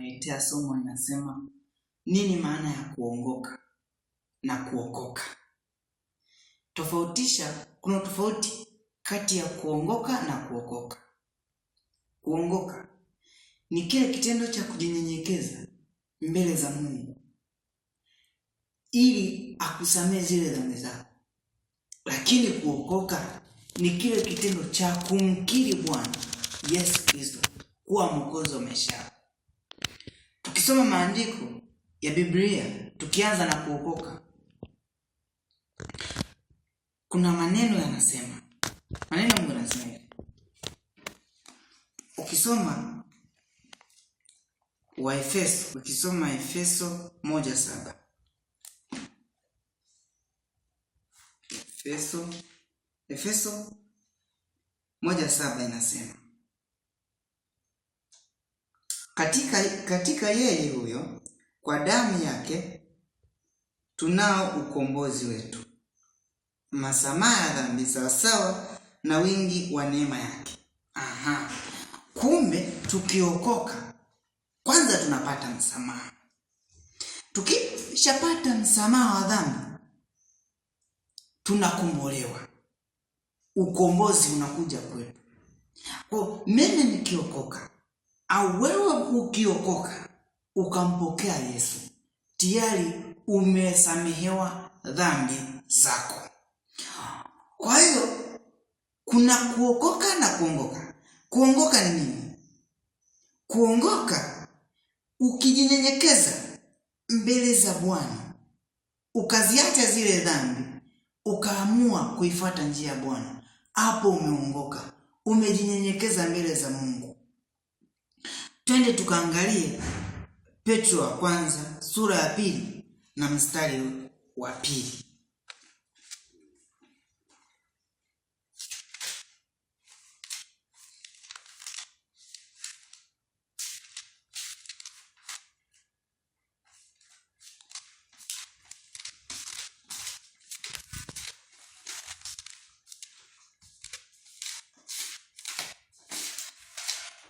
tunaletea somo linasema nini maana ya kuongoka na kuokoka. Kuna tofauti kati ya kuongoka na kuokoka. Kuongoka ni kile kitendo cha kujinyenyekeza mbele za Mungu ili akusamehe zile dhambi zako. Lakini kuokoka ni kile kitendo cha kumkiri Bwana Yesu Kristo kuwa mwokozi wa maisha yako. Tukisoma maandiko ya Biblia, tukianza na kuokoka, kuna maneno yanasema. Maneno Mungu yanasema hivi. Ukisoma Efeso 1:7. Efeso 1:7 inasema, katika yeye huyo kwa damu yake tunao ukombozi wetu, msamaha ya dhambi sawasawa na wingi wa neema yake. Kumbe tukiokoka kwanza tunapata msamaha. Tukishapata msamaha wa dhambi tunakombolewa. Ukombozi unakuja kwetu. Kwa mimi nikiokoka au wewe ukiokoka ukampokea Yesu, tayari umesamehewa dhambi zako. Kwa hiyo kuna kuokoka na kuongoka. Kuongoka ni nini? Kuongoka ukijinyenyekeza mbele za Bwana, ukaziacha zile dhambi, ukaamua kuifuata njia ya Bwana, hapo umeongoka. Umejinyenyekeza mbele za Mungu. Twende tukaangalie Petro wa kwanza sura ya 2 na mstari wa 2.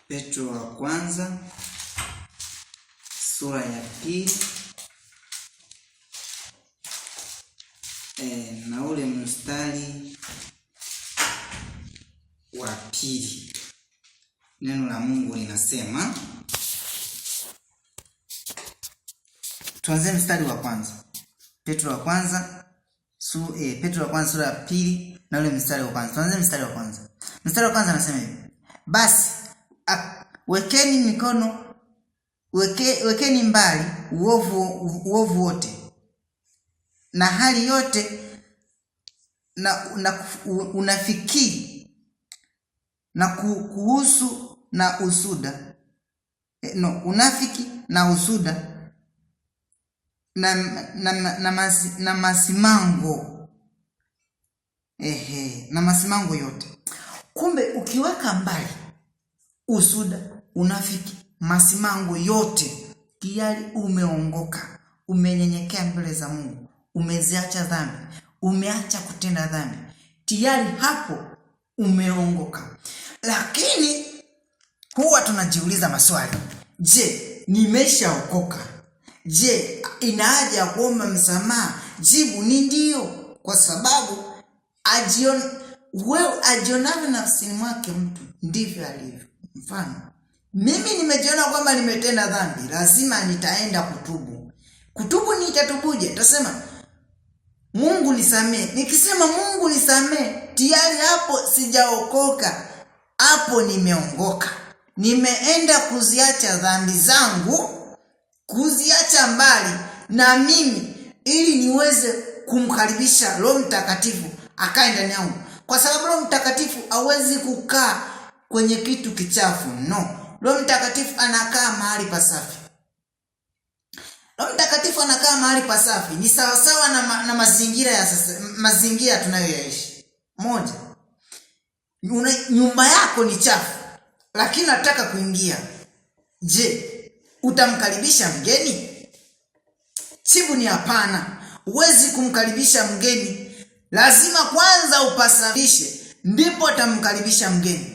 Petro wa kwanza sura ya 2 na ule mstari wa 2. Neno la Mungu linasema, tuanze mstari wa kwanza. Petro wa kwanza sura ya 2 na ule mstari wa kwanza. Tuanze mstari wa kwanza. Mstari wa kwanza anasema hivi: basi wekeni mbali uovu wote na hali yote na unafikiri na kuhusu na usuda unafiki na usuda na masimango na masimango yote. Kumbe ukiweka mbali usuda, unafiki, masimango yote, tayari umeongoka. Umenyenyekea mbele za Mungu, umeziacha dhambi, umeacha kutenda dhambi, tayari hapo umeongoka. Lakini huwa tunajiuliza maswali. Je, nimeshaokoka? Je, ina haja ya kuomba msamaha? Jibu ni ndio, kwa sababu ajionavyo nafsini mwake mtu ndivyo alivyo. Mfano, mimi nimejiona kwamba nimetenda dhambi, lazima nitaenda kutubu. Kutubu nitatubuje? Nitasema Mungu nisamee. Nikisema Mungu nisamee, tayari hapo sijaokoka. Hapo nimeongoka. Nimeenda kuziacha dhambi zangu, kuziacha mbali na mimi, ili niweze kumkaribisha Roho Mtakatifu akae ndani yangu. Kwa sababu Roho Mtakatifu hawezi kukaa kwenye kitu kichafu. No. Roho Mtakatifu anakaa mahali pasafi. Roho Mtakatifu anakaa mahali pasafi. Ni sawasawa na mazingira ya sasa, mazingira tunayoyaishi. Moja, nyumba yako ni chafu, lakini nataka kuingia. Je, utamkaribisha mgeni? Jibu ni hapana. Huwezi kumkaribisha mgeni. Lazima kwanza upasafishe, ndipo utamkaribisha mgeni.